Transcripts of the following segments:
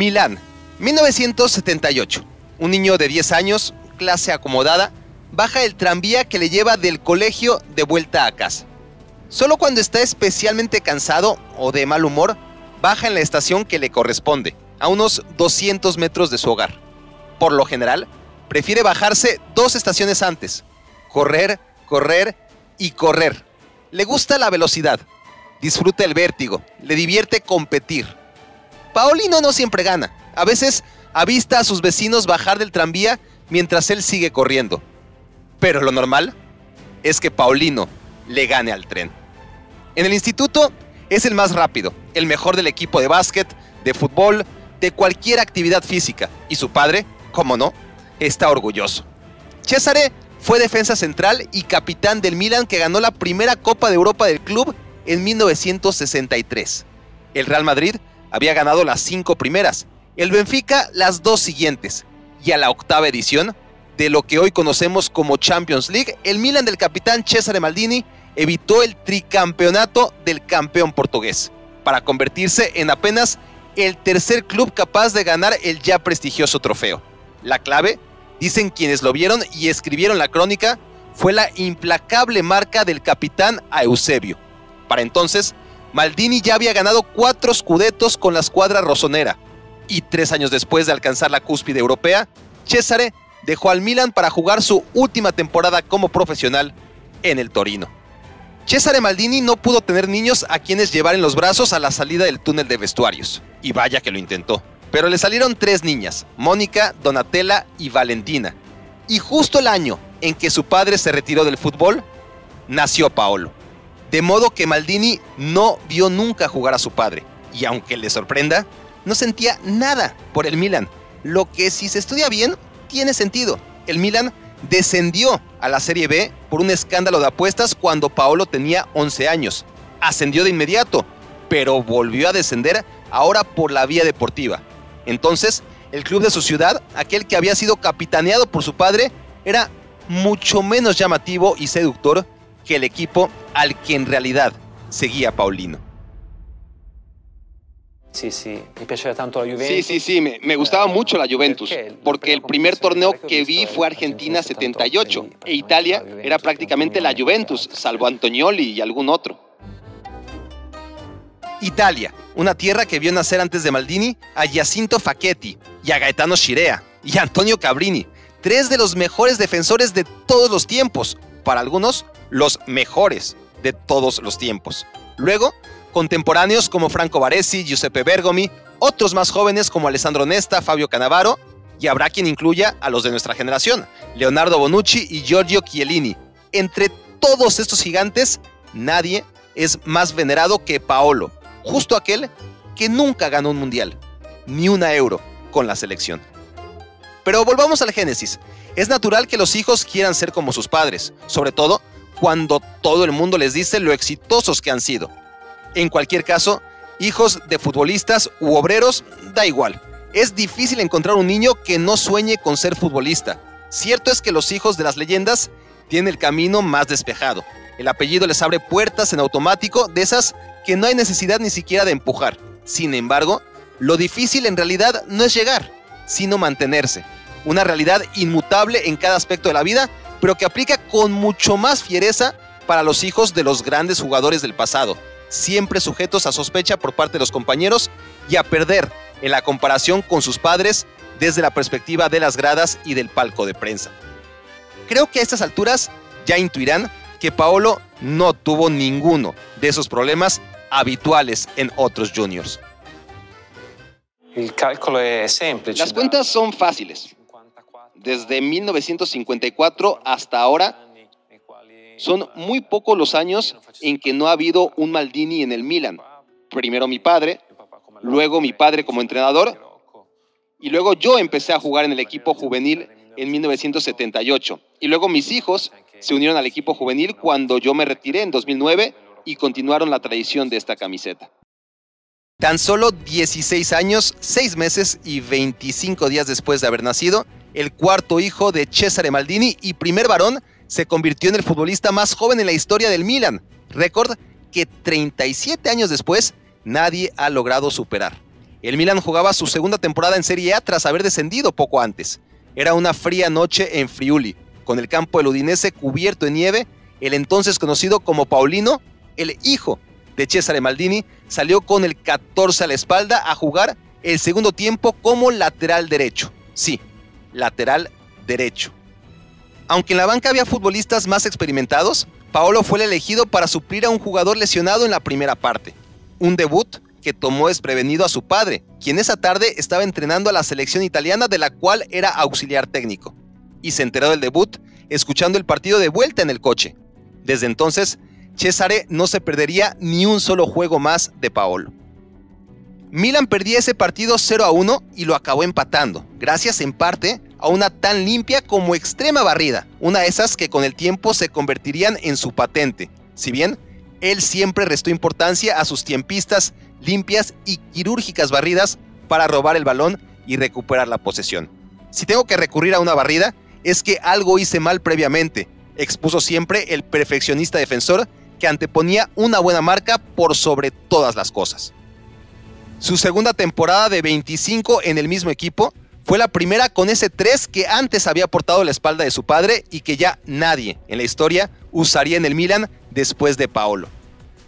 Milán, 1978. Un niño de 10 años, clase acomodada, baja el tranvía que le lleva del colegio de vuelta a casa. Solo cuando está especialmente cansado o de mal humor, baja en la estación que le corresponde, a unos 200 metros de su hogar. Por lo general, prefiere bajarse 2 estaciones antes. Correr, correr y correr. Le gusta la velocidad, disfruta el vértigo, le divierte competir. Paolino no siempre gana. A veces avista a sus vecinos bajar del tranvía mientras él sigue corriendo. Pero lo normal es que Paolino le gane al tren. En el instituto es el más rápido, el mejor del equipo de básquet, de fútbol, de cualquier actividad física. Y su padre, cómo no, está orgulloso. Cesare fue defensa central y capitán del Milan, que ganó la primera Copa de Europa del club en 1963. El Real Madrid había ganado las 5 primeras, el Benfica las 2 siguientes, y a la 8ª edición de lo que hoy conocemos como Champions League, el Milan del capitán Cesare Maldini evitó el tricampeonato del campeón portugués, para convertirse en apenas el tercer club capaz de ganar el ya prestigioso trofeo. La clave, dicen quienes lo vieron y escribieron la crónica, fue la implacable marca del capitán a Eusebio. Para entonces, Maldini ya había ganado 4 scudettos con la escuadra rossonera, y 3 años después de alcanzar la cúspide europea, Cesare dejó al Milan para jugar su última temporada como profesional en el Torino. Cesare Maldini no pudo tener niños a quienes llevar en los brazos a la salida del túnel de vestuarios, y vaya que lo intentó. Pero le salieron 3 niñas, Mónica, Donatella y Valentina. Y justo el año en que su padre se retiró del fútbol, nació Paolo. De modo que Maldini no vio nunca jugar a su padre, y aunque le sorprenda, no sentía nada por el Milan, lo que, si se estudia bien, tiene sentido. El Milan descendió a la Serie B por un escándalo de apuestas cuando Paolo tenía 11 años. Ascendió de inmediato, pero volvió a descender ahora por la vía deportiva. Entonces, el club de su ciudad, aquel que había sido capitaneado por su padre, era mucho menos llamativo y seductor que el equipo al que en realidad seguía Paolino. Sí, me piaceva tanto la Juventus. Sí, me gustaba mucho la Juventus, porque el primer torneo que vi fue Argentina 78, e Italia era prácticamente la Juventus, salvo Antonioli y algún otro. Italia, una tierra que vio nacer antes de Maldini a Giacinto Facchetti y a Gaetano Scirea y a Antonio Cabrini, 3 de los mejores defensores de todos los tiempos, para algunos los mejores de todos los tiempos. Luego, contemporáneos como Franco Baresi, Giuseppe Bergomi, otros más jóvenes como Alessandro Nesta, Fabio Cannavaro, y habrá quien incluya a los de nuestra generación, Leonardo Bonucci y Giorgio Chiellini. Entre todos estos gigantes, nadie es más venerado que Paolo, justo aquel que nunca ganó un mundial, ni una Euro con la selección. Pero volvamos al génesis. Es natural que los hijos quieran ser como sus padres, sobre todo cuando todo el mundo les dice lo exitosos que han sido. En cualquier caso, hijos de futbolistas u obreros, da igual. Es difícil encontrar un niño que no sueñe con ser futbolista. Cierto es que los hijos de las leyendas tienen el camino más despejado. El apellido les abre puertas en automático, de esas que no hay necesidad ni siquiera de empujar. Sin embargo, lo difícil en realidad no es llegar, sino mantenerse. Una realidad inmutable en cada aspecto de la vida, pero que aplica con mucho más fiereza para los hijos de los grandes jugadores del pasado, siempre sujetos a sospecha por parte de los compañeros y a perder en la comparación con sus padres desde la perspectiva de las gradas y del palco de prensa. Creo que a estas alturas ya intuirán que Paolo no tuvo ninguno de esos problemas habituales en otros juniors. El cálculo es simple. Las cuentas son fáciles. Desde 1954 hasta ahora, son muy pocos los años en que no ha habido un Maldini en el Milan. Primero mi padre, luego mi padre como entrenador, y luego yo empecé a jugar en el equipo juvenil en 1978. Y luego mis hijos se unieron al equipo juvenil cuando yo me retiré en 2009 y continuaron la tradición de esta camiseta. Tan solo 16 años, 6 meses y 25 días después de haber nacido, el cuarto hijo de Cesare Maldini y primer varón se convirtió en el futbolista más joven en la historia del Milan, récord que 37 años después nadie ha logrado superar. El Milan jugaba su segunda temporada en Serie A tras haber descendido poco antes. Era una fría noche en Friuli, con el campo del Udinese cubierto en nieve. El entonces conocido como Paolino, el hijo de Cesare Maldini, salió con el 14 a la espalda a jugar el segundo tiempo como lateral derecho. Sí, lateral derecho. Aunque en la banca había futbolistas más experimentados, Paolo fue el elegido para suplir a un jugador lesionado en la primera parte. Un debut que tomó desprevenido a su padre, quien esa tarde estaba entrenando a la selección italiana de la cual era auxiliar técnico. Y se enteró del debut escuchando el partido de vuelta en el coche. Desde entonces, Cesare no se perdería ni un solo juego más de Paolo. Milan perdía ese partido 0-1 y lo acabó empatando, gracias en parte a una tan limpia como extrema barrida, una de esas que con el tiempo se convertirían en su patente, si bien él siempre restó importancia a sus tiempistas limpias y quirúrgicas barridas para robar el balón y recuperar la posesión. Si tengo que recurrir a una barrida, es que algo hice mal previamente, expuso siempre el perfeccionista defensor que anteponía una buena marca por sobre todas las cosas. Su segunda temporada de 25 en el mismo equipo fue la primera con ese 3 que antes había portado la espalda de su padre y que ya nadie en la historia usaría en el Milan después de Paolo.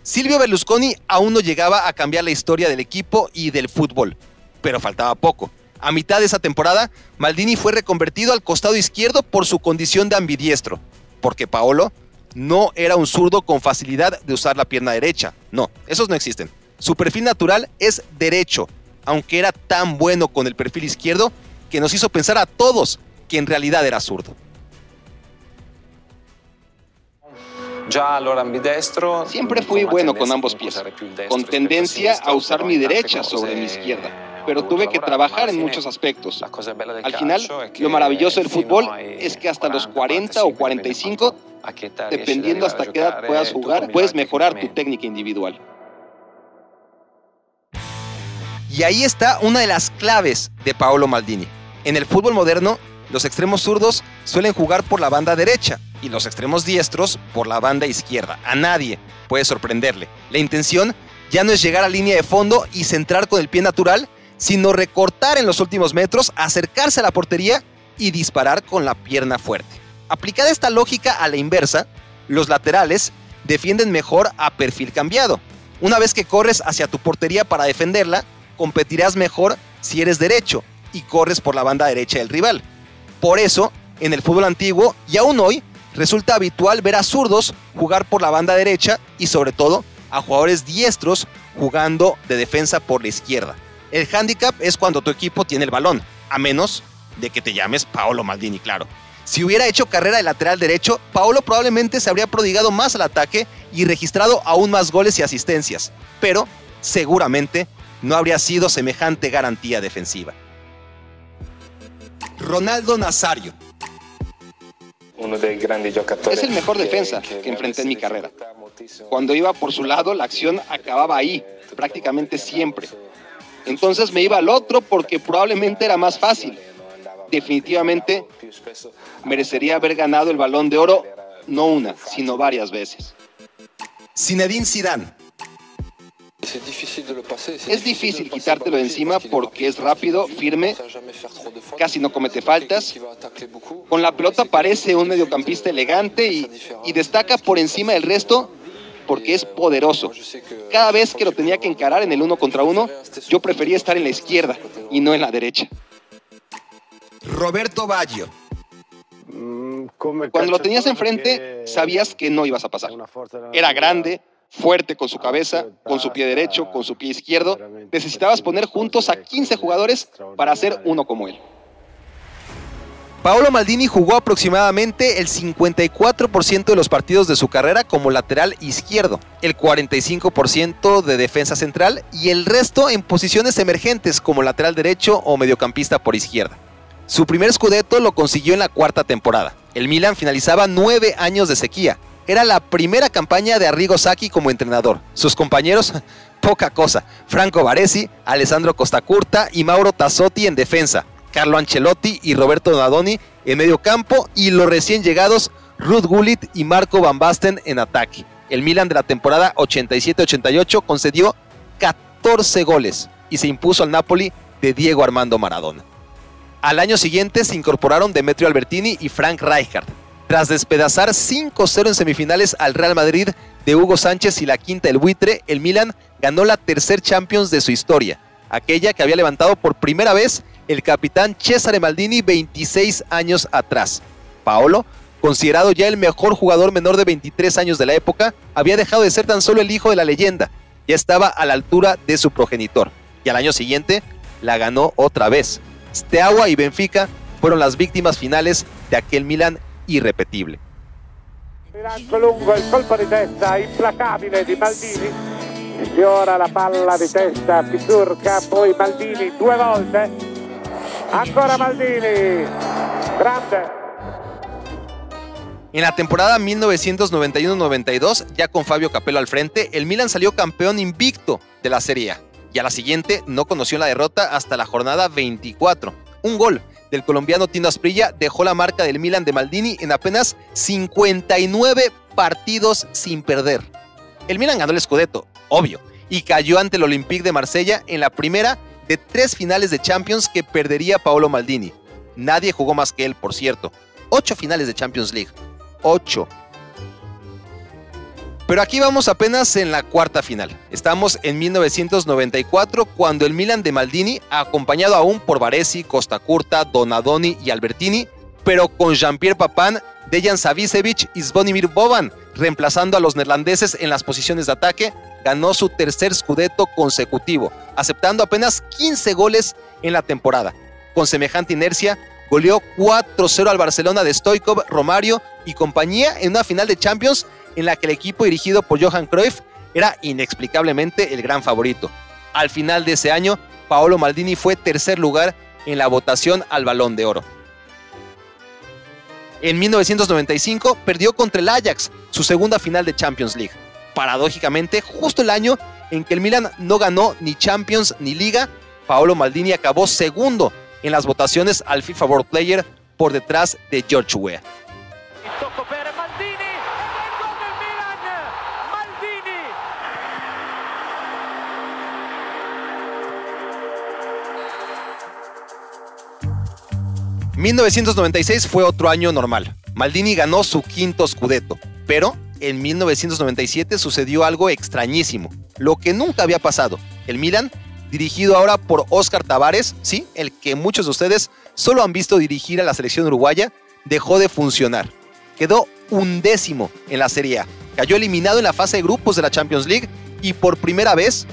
Silvio Berlusconi aún no llegaba a cambiar la historia del equipo y del fútbol, pero faltaba poco. A mitad de esa temporada, Maldini fue reconvertido al costado izquierdo por su condición de ambidiestro, porque Paolo no era un zurdo con facilidad de usar la pierna derecha. No, esos no existen. Su perfil natural es derecho, aunque era tan bueno con el perfil izquierdo que nos hizo pensar a todos que en realidad era zurdo. Siempre fui bueno con ambos pies, con tendencia a usar mi derecha sobre mi izquierda, pero tuve que trabajar en muchos aspectos. Al final, lo maravilloso del fútbol es que hasta los 40 o 45, dependiendo hasta qué edad puedas jugar, puedes mejorar tu técnica individual. Y ahí está una de las claves de Paolo Maldini. En el fútbol moderno, los extremos zurdos suelen jugar por la banda derecha y los extremos diestros por la banda izquierda. A nadie puede sorprenderle. La intención ya no es llegar a línea de fondo y centrar con el pie natural, sino recortar en los últimos metros, acercarse a la portería y disparar con la pierna fuerte. Aplicada esta lógica a la inversa, los laterales defienden mejor a perfil cambiado. Una vez que corres hacia tu portería para defenderla, competirás mejor si eres derecho y corres por la banda derecha del rival. Por eso, en el fútbol antiguo y aún hoy, resulta habitual ver a zurdos jugar por la banda derecha y sobre todo a jugadores diestros jugando de defensa por la izquierda. El hándicap es cuando tu equipo tiene el balón, a menos de que te llames Paolo Maldini, claro. Si hubiera hecho carrera de lateral derecho, Paolo probablemente se habría prodigado más al ataque y registrado aún más goles y asistencias, pero seguramente no habría sido semejante garantía defensiva. Ronaldo Nazario. Es el mejor defensa que enfrenté en mi carrera. Cuando iba por su lado, la acción acababa ahí, prácticamente siempre. Entonces me iba al otro porque probablemente era más fácil. Definitivamente merecería haber ganado el Balón de Oro, no una, sino varias veces. Zinedine Zidane. Es difícil quitártelo de encima porque es rápido, firme, casi no comete faltas. Con la pelota parece un mediocampista elegante y destaca por encima del resto porque es poderoso. Cada vez que lo tenía que encarar en el 1 contra 1, yo prefería estar en la izquierda y no en la derecha. Roberto Baggio. Cuando lo tenías enfrente, sabías que no ibas a pasar. Era grande, fuerte con su cabeza, con su pie derecho, con su pie izquierdo. Necesitabas poner juntos a 15 jugadores para hacer uno como él. Paolo Maldini jugó aproximadamente el 54% de los partidos de su carrera como lateral izquierdo, el 45% de defensa central y el resto en posiciones emergentes como lateral derecho o mediocampista por izquierda. Su primer scudetto lo consiguió en la cuarta temporada. El Milan finalizaba 9 años de sequía. Era la primera campaña de Arrigo Sacchi como entrenador. Sus compañeros, poca cosa. Franco Baresi, Alessandro Costacurta y Mauro Tassotti en defensa. Carlo Ancelotti y Roberto Donadoni en medio campo y los recién llegados Ruud Gullit y Marco Van Basten en ataque. El Milan de la temporada 87-88 concedió 14 goles, y se impuso al Napoli de Diego Armando Maradona. Al año siguiente se incorporaron Demetrio Albertini y Frank Rijkaard. Tras despedazar 5-0 en semifinales al Real Madrid de Hugo Sánchez y la quinta del buitre, el Milan ganó la tercer Champions de su historia, aquella que había levantado por primera vez el capitán Cesare Maldini 26 años atrás. Paolo, considerado ya el mejor jugador menor de 23 años de la época, había dejado de ser tan solo el hijo de la leyenda, ya estaba a la altura de su progenitor, y al año siguiente la ganó otra vez. Steaua y Benfica fueron las víctimas finales de aquel Milan irrepetible. Bilancio lungo, il colpo di testa implacabile di Maldini, sfiora la palla di testa Pizurka, poi Maldini due volte, ancora Maldini, grande. En la temporada 1991-92, ya con Fabio Capello al frente, el Milan salió campeón invicto de la Serie A, y a la siguiente no conoció la derrota hasta la jornada 24. Un gol del colombiano Tino Asprilla dejó la marca del Milan de Maldini en apenas 59 partidos sin perder. El Milan ganó el Scudetto, obvio, y cayó ante el Olympique de Marsella en la primera de 3 finales de Champions que perdería Paolo Maldini. Nadie jugó más que él, por cierto. 8 finales de Champions League. 8. Pero aquí vamos apenas en la cuarta final. Estamos en 1994 cuando el Milan de Maldini, acompañado aún por Baresi, Costa Curta, Donadoni y Albertini, pero con Jean-Pierre Papin, Dejan Savicevic y Zvonimir Boban, reemplazando a los neerlandeses en las posiciones de ataque, ganó su tercer Scudetto consecutivo, aceptando apenas 15 goles en la temporada. Con semejante inercia, goleó 4-0 al Barcelona de Stoichkov, Romario y compañía en una final de Champions en la que el equipo dirigido por Johan Cruyff era inexplicablemente el gran favorito. Al final de ese año, Paolo Maldini fue tercer lugar en la votación al Balón de Oro. En 1995 perdió contra el Ajax, su segunda final de Champions League. Paradójicamente, justo el año en que el Milan no ganó ni Champions ni Liga, Paolo Maldini acabó segundo en las votaciones al FIFA World Player por detrás de George Weah. Tocco per Maldini, e il gol del Milan, Maldini. 1996 fue otro año normal. Maldini ganó su quinto Scudetto, pero en 1997 sucedió algo extrañísimo, lo que nunca había pasado. El Milan, dirigido ahora por Óscar Tabares, sí, el que muchos de ustedes solo han visto dirigir a la selección uruguaya, dejó de funcionar. Quedó 11º en la Serie A, cayó eliminado en la fase de grupos de la Champions League y por primera vez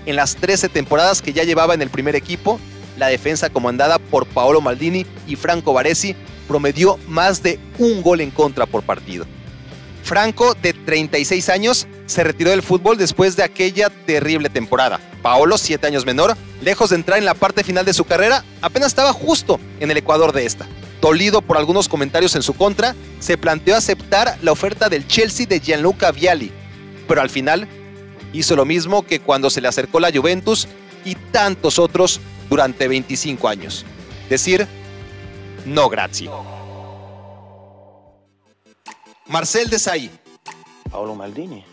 en las 13 temporadas que ya llevaba en el primer equipo, la defensa comandada por Paolo Maldini y Franco Baresi promedió más de un gol en contra por partido. Franco, de 36 años, se retiró del fútbol después de aquella terrible temporada. Paolo, 7 años menor, lejos de entrar en la parte final de su carrera, apenas estaba justo en el ecuador de esta. Dolido por algunos comentarios en su contra, se planteó aceptar la oferta del Chelsea de Gianluca Vialli, pero al final hizo lo mismo que cuando se le acercó la Juventus y tantos otros durante 25 años. Decir, no grazie. Marcel Desailly. Paolo Maldini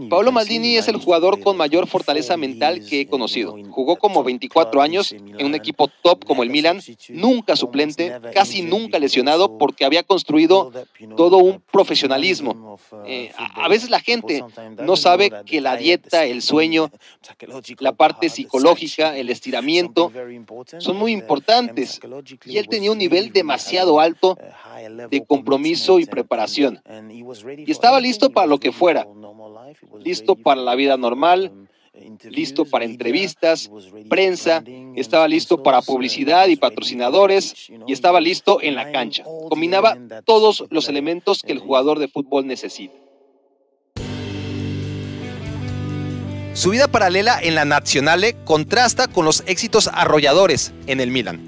Paolo Maldini es el jugador con mayor fortaleza mental que he conocido. Jugó como 24 años en un equipo top como el Milan, nunca suplente, casi nunca lesionado, porque había construido todo un profesionalismo. A veces la gente no sabe que la dieta, el sueño, la parte psicológica, el estiramiento, son muy importantes. Y él tenía un nivel demasiado alto de compromiso y preparación. Y estaba listo para lo que fuera. Listo para la vida normal, listo para entrevistas, prensa, estaba listo para publicidad y patrocinadores y estaba listo en la cancha. Combinaba todos los elementos que el jugador de fútbol necesita. Su vida paralela en la Nazionale contrasta con los éxitos arrolladores en el Milan.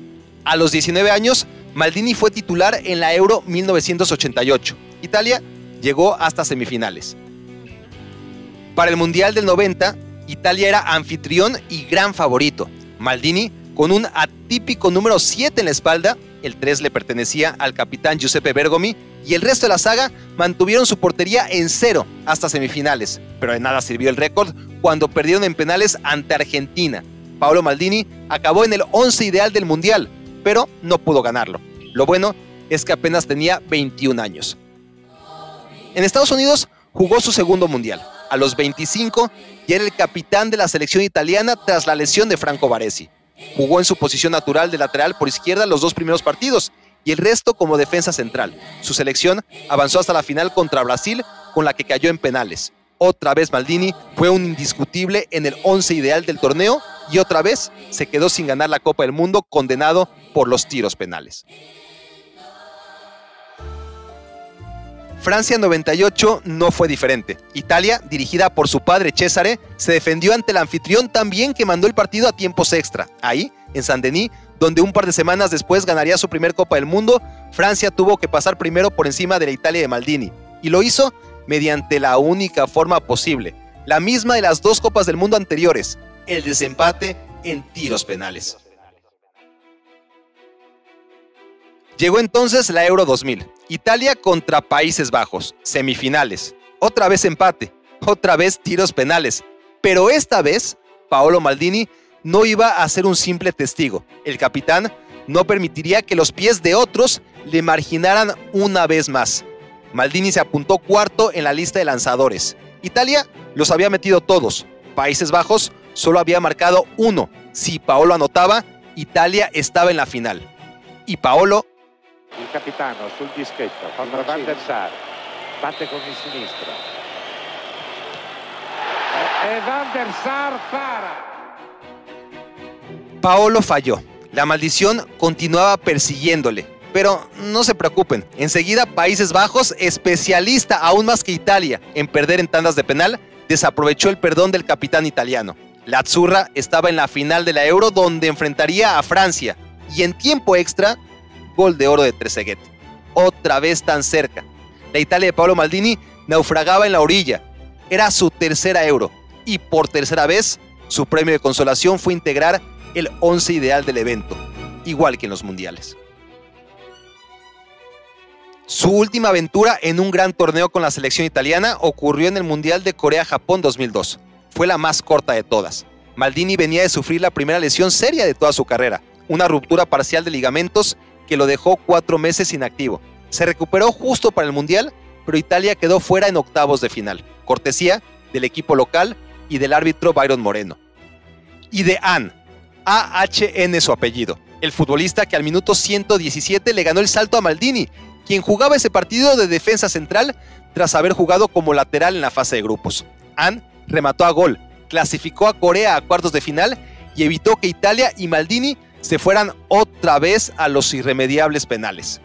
A los 19 años, Maldini fue titular en la Euro 1988. Italia llegó hasta semifinales. Para el Mundial del 90, Italia era anfitrión y gran favorito. Maldini, con un atípico número 7 en la espalda, el 3 le pertenecía al capitán Giuseppe Bergomi, y el resto de la saga mantuvieron su portería en 0 hasta semifinales, pero de nada sirvió el récord cuando perdieron en penales ante Argentina. Paolo Maldini acabó en el 11 ideal del Mundial, pero no pudo ganarlo. Lo bueno es que apenas tenía 21 años. En Estados Unidos jugó su segundo Mundial. A los 25 ya era el capitán de la selección italiana tras la lesión de Franco Baresi. Jugó en su posición natural de lateral por izquierda los 2 primeros partidos y el resto como defensa central. Su selección avanzó hasta la final contra Brasil, con la que cayó en penales. Otra vez Maldini fue un indiscutible en el 11 ideal del torneo y otra vez se quedó sin ganar la Copa del Mundo, condenado por los tiros penales. Francia 98 no fue diferente. Italia, dirigida por su padre Cesare, se defendió ante el anfitrión tan bien que mandó el partido a tiempos extra. Ahí, en Saint-Denis, donde un par de semanas después ganaría su primer Copa del Mundo, Francia tuvo que pasar primero por encima de la Italia de Maldini. Y lo hizo mediante la única forma posible, la misma de las 2 Copas del Mundo anteriores, el desempate en tiros penales. Llegó entonces la Euro 2000. Italia contra Países Bajos, semifinales. Otra vez empate, otra vez tiros penales. Pero esta vez, Paolo Maldini no iba a ser un simple testigo. El capitán no permitiría que los pies de otros le marginaran una vez más. Maldini se apuntó cuarto en la lista de lanzadores. Italia los había metido todos. Países Bajos solo había marcado 1. Si Paolo anotaba, Italia estaba en la final. Y Paolo... Il capitano sul dischetto contro Van der Sar, batte con il sinistro e Van der Sar para. Paolo falló. La maldición continuaba persiguiéndole. Pero no se preocupen, enseguida Países Bajos, especialista aún más que Italia en perder en tandas de penal, desaprovechó el perdón del capitán italiano. La Azzurra estaba en la final de la Euro, donde enfrentaría a Francia, y en tiempo extra, gol de oro de Trezeguet. Otra vez tan cerca. La Italia de Paolo Maldini naufragaba en la orilla. Era su tercera Euro, y por tercera vez, su premio de consolación fue integrar el 11 ideal del evento, igual que en los mundiales. Su última aventura en un gran torneo con la selección italiana ocurrió en el Mundial de Corea-Japón 2002. Fue la más corta de todas. Maldini venía de sufrir la primera lesión seria de toda su carrera, una ruptura parcial de ligamentos que lo dejó 4 meses inactivo. Se recuperó justo para el Mundial, pero Italia quedó fuera en octavos de final, cortesía del equipo local y del árbitro Byron Moreno. Y de AHN su apellido, el futbolista que al minuto 117 le ganó el salto a Maldini, quien jugaba ese partido de defensa central tras haber jugado como lateral en la fase de grupos. An remató a gol, clasificó a Corea a cuartos de final y evitó que Italia y Maldini se fueran otra vez a los irremediables penales.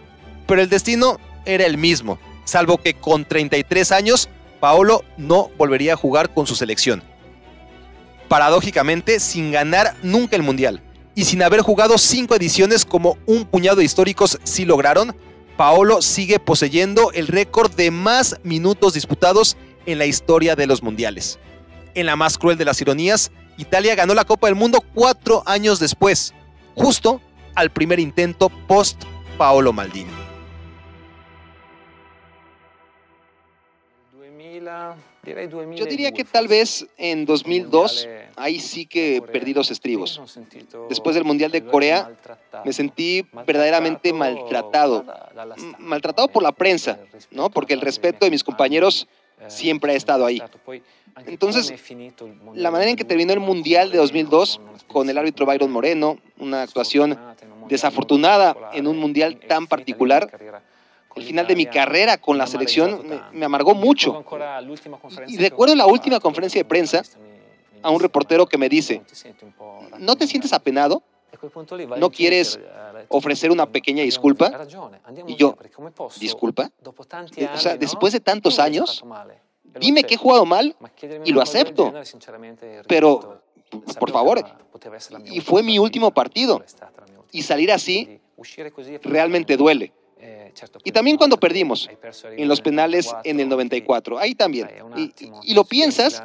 Pero el destino era el mismo, salvo que con 33 años, Paolo no volvería a jugar con su selección. Paradójicamente, sin ganar nunca el Mundial, y sin haber jugado 5 ediciones como un puñado de históricos sí lograron, Paolo sigue poseyendo el récord de más minutos disputados en la historia de los mundiales. En la más cruel de las ironías, Italia ganó la Copa del Mundo 4 años después, justo al primer intento post Paolo Maldini. Yo diría que tal vez en 2002, ahí sí que perdí los estribos. Después del Mundial de Corea, me sentí verdaderamente maltratado. Maltratado por la prensa, ¿no? Porque el respeto de mis compañeros siempre ha estado ahí. Entonces, la manera en que terminó el Mundial de 2002, con el árbitro Byron Moreno, una actuación desafortunada en un Mundial tan particular, el final de mi carrera con la selección me amargó mucho. Y recuerdo la última conferencia de prensa a un reportero que me dice, ¿no te sientes apenado? ¿No quieres ofrecer una pequeña disculpa? Y yo, ¿disculpa? O sea, después de tantos años, dime que he jugado mal y lo acepto. Pero, por favor, y fue mi último partido. Y salir así realmente duele. Y también cuando perdimos en los penales en el 94, ahí también. Y lo piensas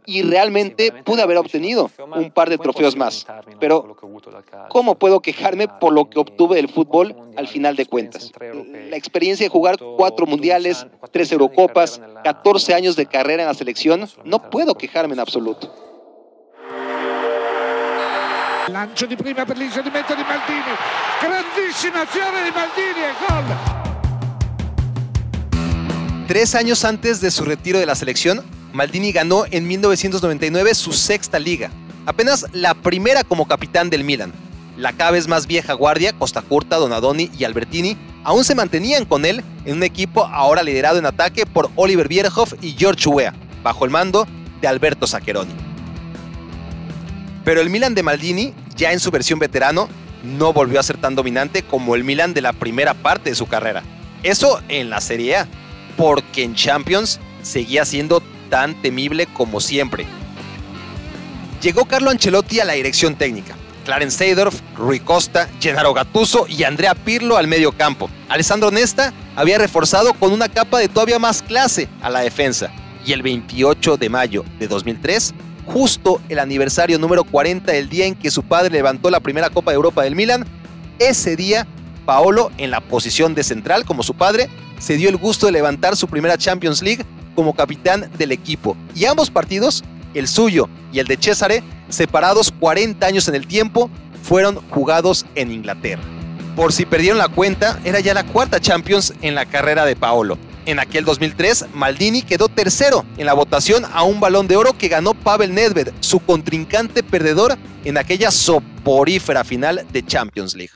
y realmente pude haber obtenido un par de trofeos más. Pero, ¿cómo puedo quejarme por lo que obtuve del fútbol al final de cuentas? La experiencia de jugar 4 mundiales, 3 Eurocopas, 14 años de carrera en la selección, no puedo quejarme en absoluto. Lancio di prima per l'inserimento di Maldini, grandissima azione di Maldini e gol. 3 años antes de su retiro de la selección, Maldini ganó en 1999 su 6ª liga, apenas la primera como capitán del Milan. La cada vez más vieja guardia, Costacurta, Donadoni y Albertini, aún se mantenían con él en un equipo ahora liderado en ataque por Oliver Bierhoff y George Weah, bajo el mando de Alberto Zaccheroni. Pero el Milan de Maldini, ya en su versión veterano, no volvió a ser tan dominante como el Milan de la primera parte de su carrera. Eso en la Serie A, porque en Champions seguía siendo tan temible como siempre. Llegó Carlo Ancelotti a la dirección técnica, Clarence Seedorf, Rui Costa, Gennaro Gattuso y Andrea Pirlo al medio campo. Alessandro Nesta había reforzado con una capa de todavía más clase a la defensa. Y el 28 de mayo de 2003, justo el aniversario número 40 del día en que su padre levantó la primera Copa de Europa del Milan, ese día Paolo, en la posición de central como su padre, se dio el gusto de levantar su primera Champions League como capitán del equipo. Y ambos partidos, el suyo y el de Cesare, separados 40 años en el tiempo, fueron jugados en Inglaterra. Por si perdieron la cuenta, era ya la 4ª Champions en la carrera de Paolo. En aquel 2003, Maldini quedó tercero en la votación a un Balón de Oro que ganó Pavel Nedved, su contrincante perdedor en aquella soporífera final de Champions League.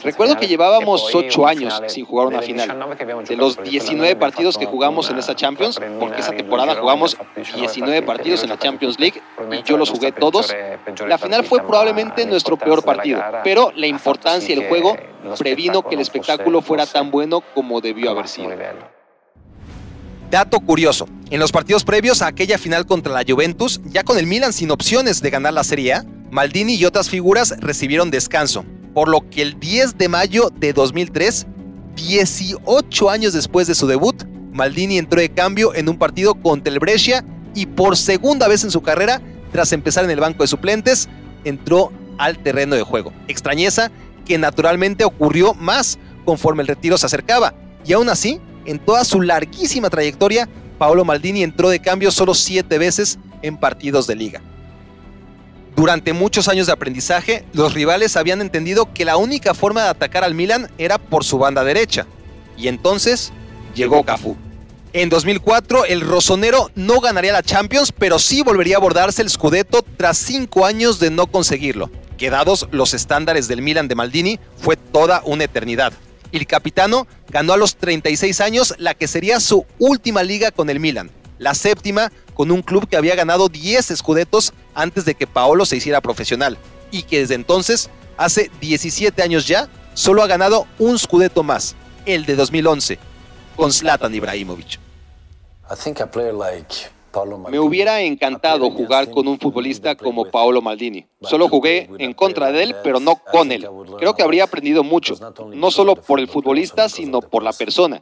Recuerdo que llevábamos 8 años sin jugar una final. De los 19 partidos que jugamos en esa Champions, porque esa temporada jugamos 19 partidos en la Champions League y yo los jugué todos, la final fue probablemente nuestro peor partido, pero la importancia del juego previno que el espectáculo fuera tan bueno como debió haber sido. Dato curioso, en los partidos previos a aquella final contra la Juventus, ya con el Milan sin opciones de ganar la Serie A, Maldini y otras figuras recibieron descanso, por lo que el 10 de mayo de 2003, 18 años después de su debut, Maldini entró de cambio en un partido contra el Brescia y por segunda vez en su carrera, tras empezar en el banco de suplentes, entró al terreno de juego. Extrañeza que naturalmente ocurrió más conforme el retiro se acercaba, y aún así, en toda su larguísima trayectoria, Paolo Maldini entró de cambio solo 7 veces en partidos de liga. Durante muchos años de aprendizaje, los rivales habían entendido que la única forma de atacar al Milan era por su banda derecha. Y entonces llegó Cafú. En 2004, el rosonero no ganaría la Champions, pero sí volvería a abordarse el Scudetto tras 5 años de no conseguirlo. Que dados los estándares del Milan de Maldini, fue toda una eternidad. El capitano ganó a los 36 años la que sería su última liga con el Milan, la 7ª con un club que había ganado 10 Scudettos antes de que Paolo se hiciera profesional y que desde entonces, hace 17 años ya, solo ha ganado un Scudetto más, el de 2011, con Zlatan Ibrahimovic. Me hubiera encantado jugar con un futbolista como Paolo Maldini. Solo jugué en contra de él, pero no con él. Creo que habría aprendido mucho, no solo por el futbolista, sino por la persona.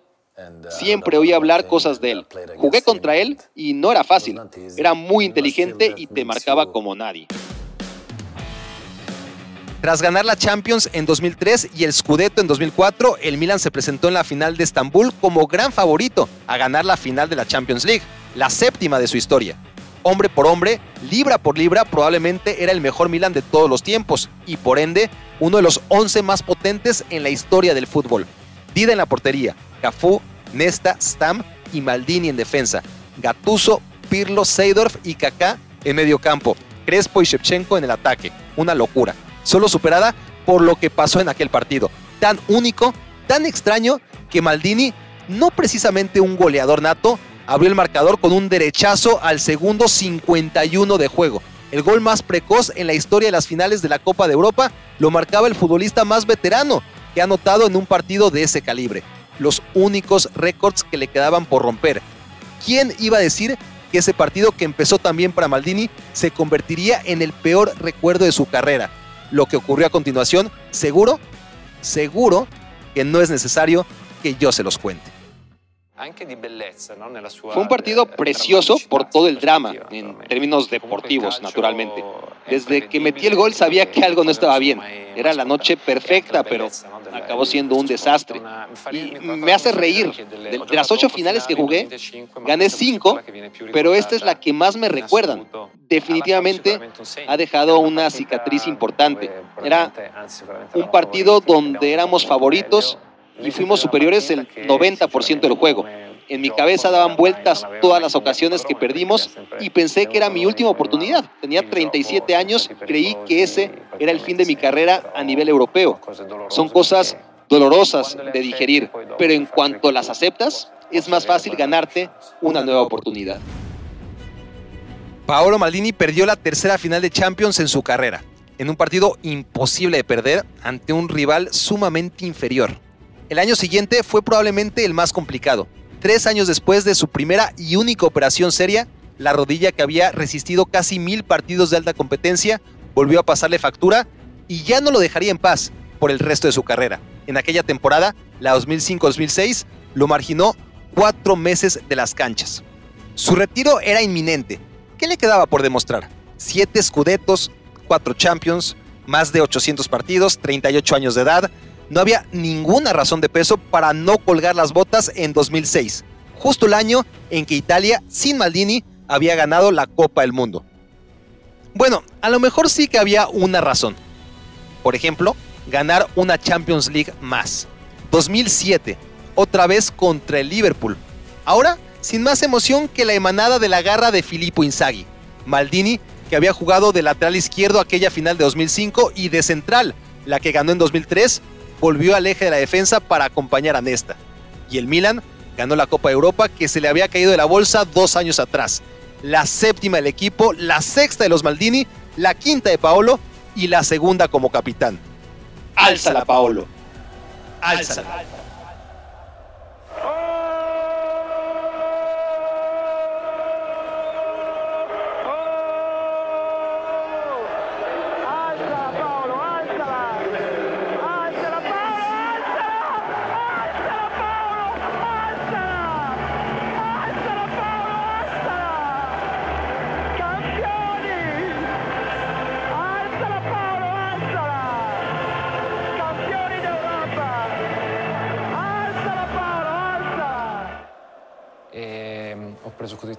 Siempre oí hablar cosas de él. Jugué contra él y no era fácil. Era muy inteligente y te marcaba como nadie. Tras ganar la Champions en 2003 y el Scudetto en 2004, el Milan se presentó en la final de Estambul como gran favorito a ganar la final de la Champions League, la 7ª de su historia. Hombre por hombre, libra por libra, probablemente era el mejor Milan de todos los tiempos y por ende, uno de los 11 más potentes en la historia del fútbol. Dida en la portería, Cafú, Nesta, Stam y Maldini en defensa, Gattuso, Pirlo, Seedorf y Kaká en medio campo, Crespo y Shevchenko en el ataque. Una locura, solo superada por lo que pasó en aquel partido. Tan único, tan extraño, que Maldini, no precisamente un goleador nato, abrió el marcador con un derechazo al segundo 51 de juego. El gol más precoz en la historia de las finales de la Copa de Europa lo marcaba el futbolista más veterano que ha anotado en un partido de ese calibre. Los únicos récords que le quedaban por romper. ¿Quién iba a decir que ese partido que empezó tan bien para Maldini se convertiría en el peor recuerdo de su carrera? Lo que ocurrió a continuación, seguro que no es necesario que yo se los cuente. Fue un partido precioso por todo el drama, en términos deportivos, naturalmente. Desde que metí el gol sabía que algo no estaba bien. Era la noche perfecta, pero acabó siendo un desastre. Y me hace reír. De las 8 finales que jugué, gané 5, pero esta es la que más me recuerdan. Definitivamente ha dejado una cicatriz importante. Era un partido donde éramos favoritos y fuimos superiores el 90% del juego. En mi cabeza daban vueltas todas las ocasiones que perdimos y pensé que era mi última oportunidad. Tenía 37 años, creí que ese era el fin de mi carrera a nivel europeo. Son cosas dolorosas de digerir, pero en cuanto las aceptas, es más fácil ganarte una nueva oportunidad. Paolo Maldini perdió la tercera final de Champions en su carrera, en un partido imposible de perder ante un rival sumamente inferior. El año siguiente fue probablemente el más complicado. 3 años después de su primera y única operación seria, la rodilla que había resistido casi 1000 partidos de alta competencia volvió a pasarle factura y ya no lo dejaría en paz por el resto de su carrera. En aquella temporada, la 2005-2006, lo marginó 4 meses de las canchas. Su retiro era inminente. ¿Qué le quedaba por demostrar? 7 Scudettos, 4 Champions, más de 800 partidos, 38 años de edad. No había ninguna razón de peso para no colgar las botas en 2006, justo el año en que Italia, sin Maldini, había ganado la Copa del Mundo. Bueno, a lo mejor sí que había una razón. Por ejemplo, ganar una Champions League más. 2007, otra vez contra el Liverpool. Ahora, sin más emoción que la emanada de la garra de Filippo Inzaghi. Maldini, que había jugado de lateral izquierdo aquella final de 2005 y de central, la que ganó en 2003, volvió al eje de la defensa para acompañar a Nesta. Y el Milan ganó la Copa de Europa que se le había caído de la bolsa 2 años atrás. La 7ª del equipo, la 6ª de los Maldini, la 5ª de Paolo y la 2ª como capitán. ¡Álzala, Paolo! ¡Álzala!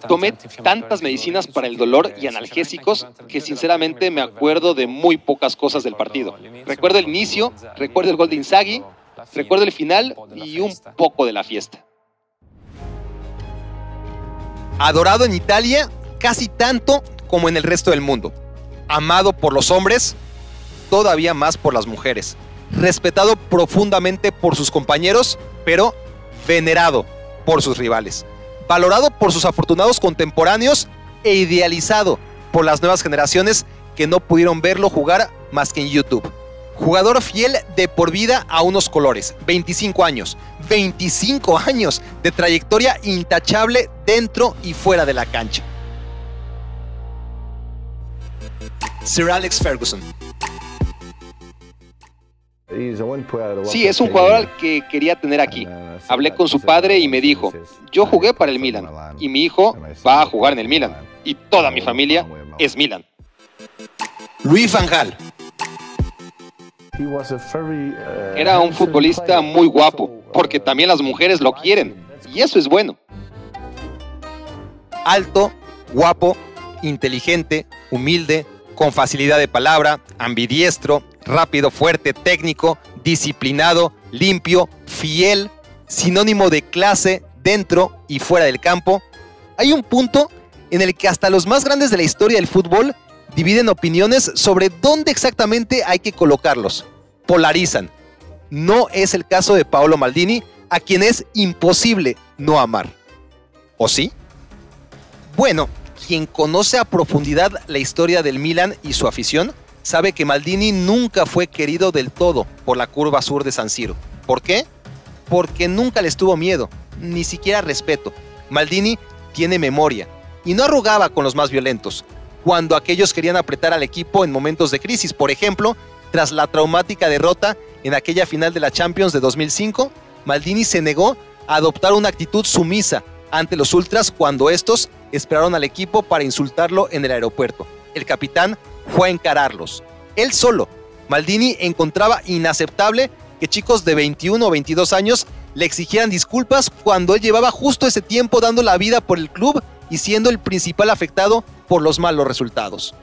Tomé tantas medicinas para el dolor y analgésicos que sinceramente me acuerdo de muy pocas cosas del partido. Recuerdo el inicio, recuerdo el gol de Inzaghi, recuerdo el final y un poco de la fiesta. Adorado en Italia casi tanto como en el resto del mundo. Amado por los hombres, todavía más por las mujeres. Respetado profundamente por sus compañeros, pero venerado por sus rivales. Valorado por sus afortunados contemporáneos e idealizado por las nuevas generaciones que no pudieron verlo jugar más que en YouTube. Jugador fiel de por vida a unos colores. 25 años. 25 años de trayectoria intachable dentro y fuera de la cancha. Sir Alex Ferguson. Sí, es un jugador al que quería tener aquí. Hablé con su padre y me dijo, yo jugué para el Milan y mi hijo va a jugar en el Milan y toda mi familia es Milan. Louis van Gaal. Era un futbolista muy guapo, porque también las mujeres lo quieren, y eso es bueno. Alto, guapo, inteligente, humilde, con facilidad de palabra, ambidiestro, rápido, fuerte, técnico, disciplinado, limpio, fiel, sinónimo de clase dentro y fuera del campo. Hay un punto en el que hasta los más grandes de la historia del fútbol dividen opiniones sobre dónde exactamente hay que colocarlos. Polarizan. No es el caso de Paolo Maldini, a quien es imposible no amar. ¿O sí? Bueno, quien conoce a profundidad la historia del Milan y su afición, sabe que Maldini nunca fue querido del todo por la curva sur de San Siro. ¿Por qué? Porque nunca les tuvo miedo, ni siquiera respeto. Maldini tiene memoria y no arrugaba con los más violentos. Cuando aquellos querían apretar al equipo en momentos de crisis, por ejemplo, tras la traumática derrota en aquella final de la Champions de 2005, Maldini se negó adoptar una actitud sumisa ante los ultras cuando estos esperaron al equipo para insultarlo en el aeropuerto. El capitán fue a encararlos. Él solo. Maldini encontraba inaceptable que chicos de 21 o 22 años le exigieran disculpas cuando él llevaba justo ese tiempo dando la vida por el club y siendo el principal afectado por los malos resultados.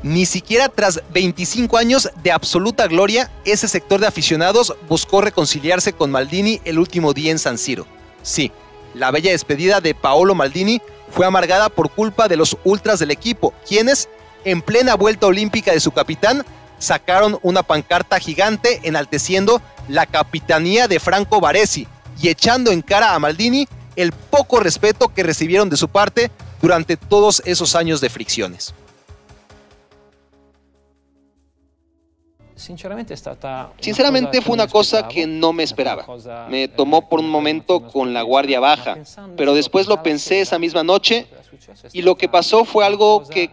Ni siquiera tras 25 años de absoluta gloria, ese sector de aficionados buscó reconciliarse con Maldini el último día en San Siro. Sí, la bella despedida de Paolo Maldini fue amargada por culpa de los ultras del equipo, quienes, en plena vuelta olímpica de su capitán, sacaron una pancarta gigante enalteciendo la capitanía de Franco Baresi y echando en cara a Maldini el poco respeto que recibieron de su parte durante todos esos años de fricciones. Sinceramente fue una cosa que no me esperaba. Me tomó por un momento con la guardia baja, pero después lo pensé esa misma noche y lo que pasó fue algo que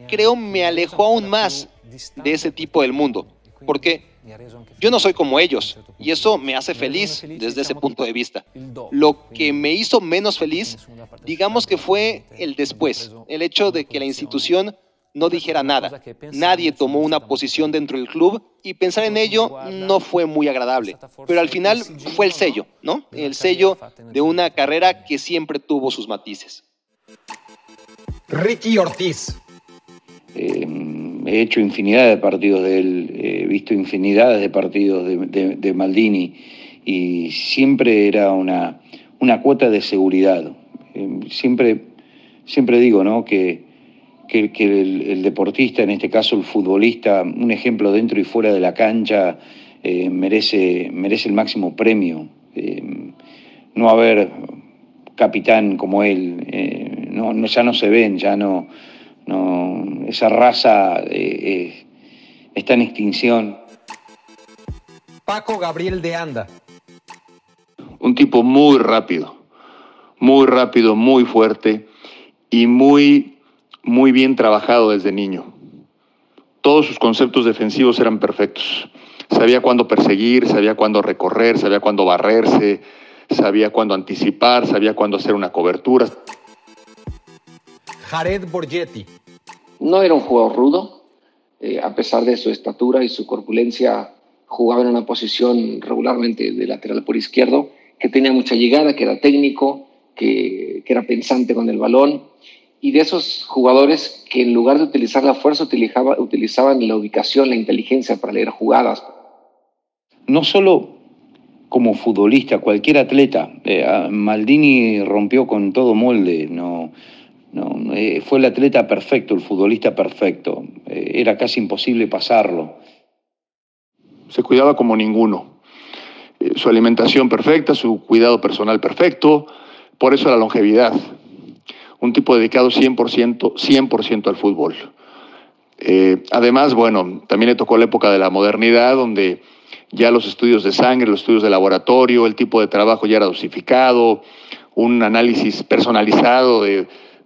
creo me alejó aún más de ese tipo del mundo, porque yo no soy como ellos y eso me hace feliz desde ese punto de vista. Lo que me hizo menos feliz, digamos que fue el después, el hecho de que la institución no dijera nada. Nadie tomó una posición dentro del club y pensar en ello no fue muy agradable. Pero al final fue el sello, ¿no? El sello de una carrera que siempre tuvo sus matices. Ricky Ortiz. He hecho infinidad de partidos de él, he visto infinidades de partidos de Maldini y siempre era una cuota de seguridad. Siempre digo, ¿no?, que el deportista, en este caso el futbolista, un ejemplo dentro y fuera de la cancha, merece el máximo premio. No haber capitán como él, ya no se ven, ya no, esa raza está en extinción. Paco Gabriel de Anda. Un tipo muy rápido, muy fuerte y muy bien trabajado desde niño. Todos sus conceptos defensivos eran perfectos. Sabía cuándo perseguir, sabía cuándo recorrer, sabía cuándo barrerse, sabía cuándo anticipar, sabía cuándo hacer una cobertura. Jared Borgetti. No era un jugador rudo, a pesar de su estatura y su corpulencia, jugaba en una posición regularmente de lateral por izquierdo, que tenía mucha llegada, que era técnico, que era pensante con el balón, y de esos jugadores que en lugar de utilizar la fuerza utilizaban la ubicación, la inteligencia para leer jugadas. No solo como futbolista, cualquier atleta. Maldini rompió con todo molde, fue el atleta perfecto, el futbolista perfecto. Era casi imposible pasarlo. Se cuidaba como ninguno. Su alimentación perfecta, su cuidado personal perfecto, por eso la longevidad. Un tipo dedicado 100% al fútbol. Además, bueno, también le tocó la época de la modernidad, donde ya los estudios de sangre, los estudios de laboratorio, el tipo de trabajo ya era dosificado, un análisis personalizado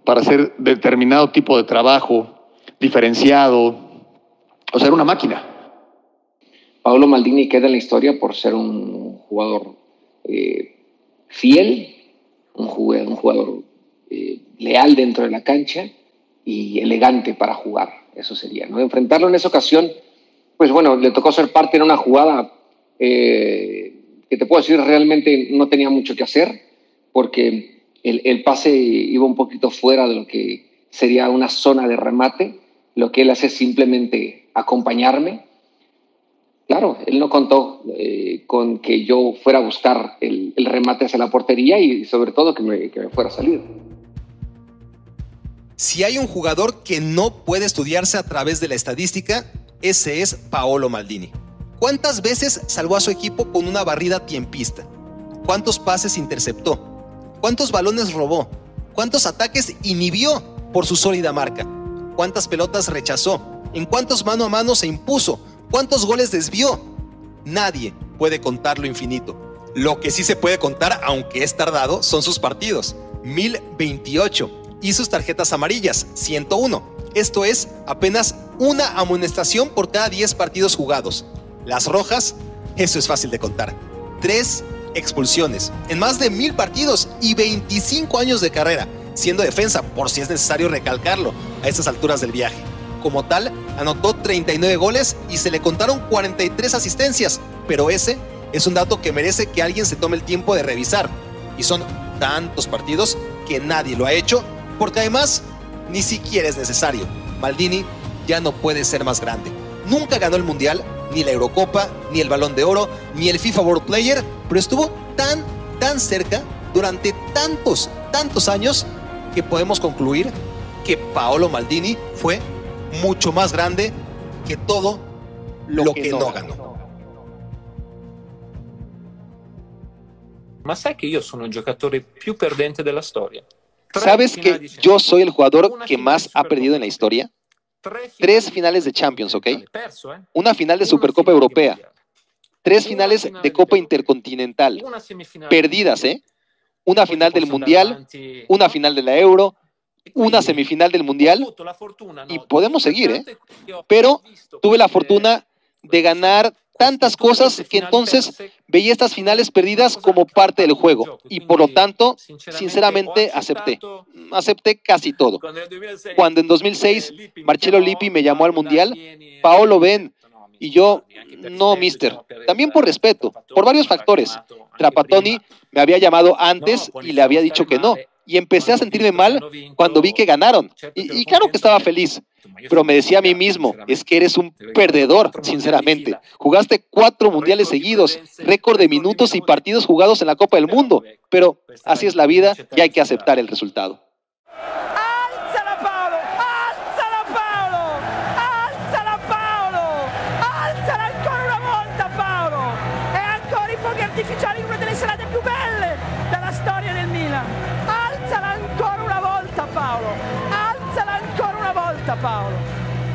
para hacer determinado tipo de trabajo, diferenciado, o sea, era una máquina. Paolo Maldini queda en la historia por ser un jugador fiel, un jugador leal dentro de la cancha y elegante para jugar, eso sería, ¿no? Enfrentarlo en esa ocasión, pues bueno, le tocó ser parte en una jugada que te puedo decir realmente no tenía mucho que hacer, porque el pase iba un poquito fuera de lo que sería una zona de remate. Lo que él hace es simplemente acompañarme. Claro, él no contó con que yo fuera a buscar el remate hacia la portería y sobre todo que me fuera a salir. Si hay un jugador que no puede estudiarse a través de la estadística, ese es Paolo Maldini. ¿Cuántas veces salvó a su equipo con una barrida tiempista? ¿Cuántos pases interceptó? ¿Cuántos balones robó? ¿Cuántos ataques inhibió por su sólida marca? ¿Cuántas pelotas rechazó? ¿En cuántos mano a mano se impuso? ¿Cuántos goles desvió? Nadie puede contar lo infinito. Lo que sí se puede contar, aunque es tardado, son sus partidos. 1028. Y sus tarjetas amarillas, 101. Esto es apenas una amonestación por cada 10 partidos jugados. Las rojas, eso es fácil de contar. 3 expulsiones en más de 1000 partidos y 25 años de carrera, siendo defensa, por si es necesario recalcarlo, a estas alturas del viaje. Como tal, anotó 39 goles y se le contaron 43 asistencias, pero ese es un dato que merece que alguien se tome el tiempo de revisar. Y son tantos partidos que nadie lo ha hecho, porque además ni siquiera es necesario. Maldini ya no puede ser más grande. Nunca ganó el Mundial, ni la Eurocopa, ni el Balón de Oro, ni el FIFA World Player, pero estuvo tan cerca durante tantos años que podemos concluir que Paolo Maldini fue mucho más grande que todo lo que no ganó. Ma sai che io sono il giocatore più perdente della storia. ¿Sabes que yo soy el jugador que más ha perdido en la historia? 3 finales de Champions, ¿ok? Una final de Supercopa Europea. 3 finales de Copa Intercontinental. Perdidas, ¿eh? Una final del Mundial, una final de la Euro, una semifinal del Mundial. Y podemos seguir, ¿eh? Pero tuve la fortuna de ganar tantas cosas que entonces veía estas finales perdidas como parte del juego y por lo tanto, sinceramente, acepté casi todo. Cuando en 2006 Marcello Lippi me llamó al Mundial, Paolo, ven, y yo, no, mister, también por respeto, por varios factores. Trapattoni me había llamado antes y le había dicho que no, y empecé a sentirme mal cuando vi que ganaron, y claro que estaba feliz. Pero me decía a mí mismo, es que eres un perdedor, sinceramente. Jugaste 4 mundiales seguidos, récord de minutos y partidos jugados en la Copa del Mundo. Pero así es la vida y hay que aceptar el resultado. Alzala Paolo, alzala Paolo, alzala Paolo, alzala ancora una volta Paolo. E ancora i fuochi artificiali in una delle serate più belle della storia del Milan. Alzala ancora una volta Paolo, alzala ancora una volta Paolo.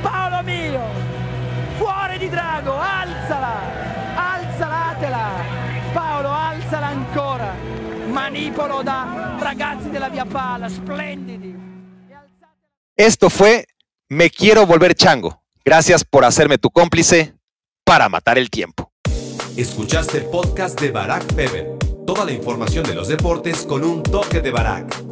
Paolo mio, fuori di Drago, alzala, alzalatela. Paolo, alzala ancora. Manipolo da ragazzi della Via Pala, splendidi. Esto fue Me Quiero Volver Chango. Gracias por hacerme tu cómplice para matar el tiempo. Escuchaste el podcast de Barack Feber. Toda la información de los deportes con un toque de Barack.